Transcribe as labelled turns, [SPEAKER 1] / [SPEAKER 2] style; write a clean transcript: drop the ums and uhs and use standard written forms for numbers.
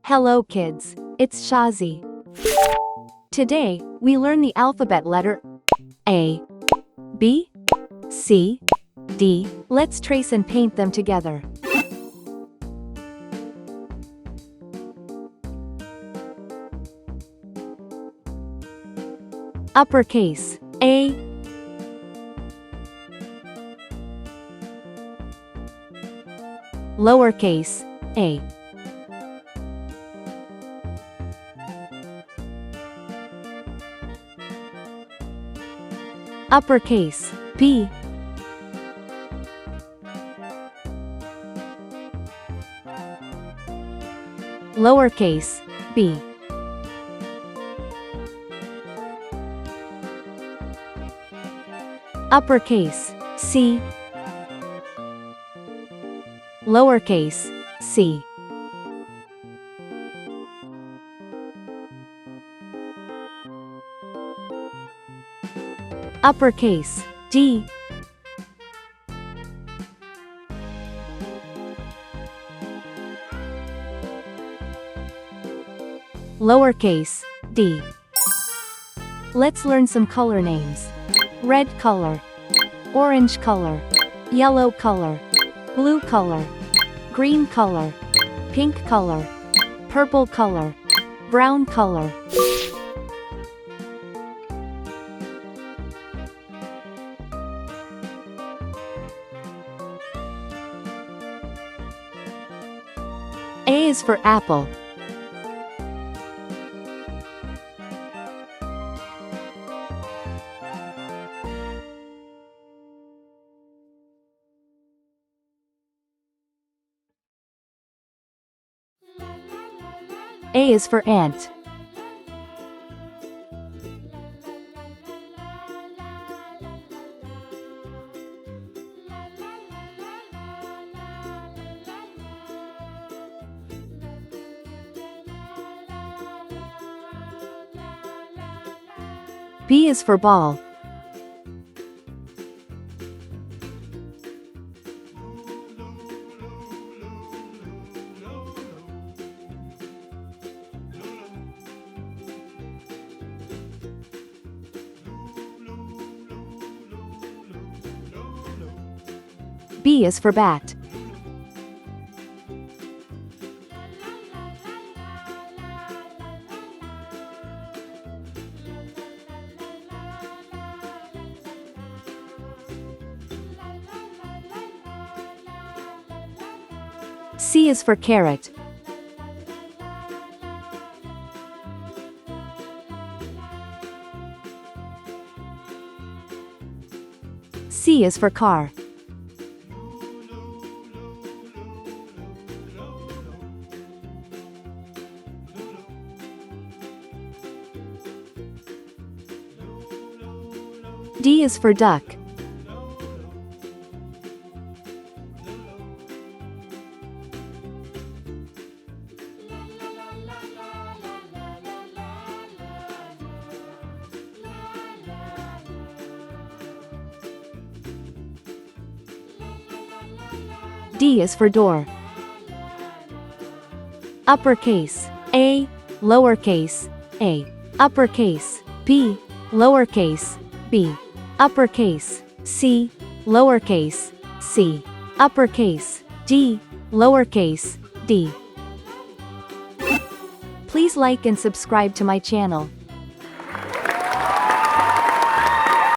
[SPEAKER 1] Hello kids, it's Shazi. Today, we learn the alphabet letter A, B, C, D. Let's trace and paint them together. Uppercase A, lowercase a, uppercase B, lowercase b, uppercase C, lowercase c, uppercase D, lowercase d. Let's learn some color names. Red color, orange color, yellow color, blue color, green color, pink color, purple color, brown color. A is for apple. A is for ant. B is for ball. B is for bat. C is for carrot. C is for car. D is for duck. D is for door. Uppercase A, lowercase a, uppercase B, lowercase b, uppercase C, lowercase c, uppercase D, lowercase d. Please like and subscribe to my channel.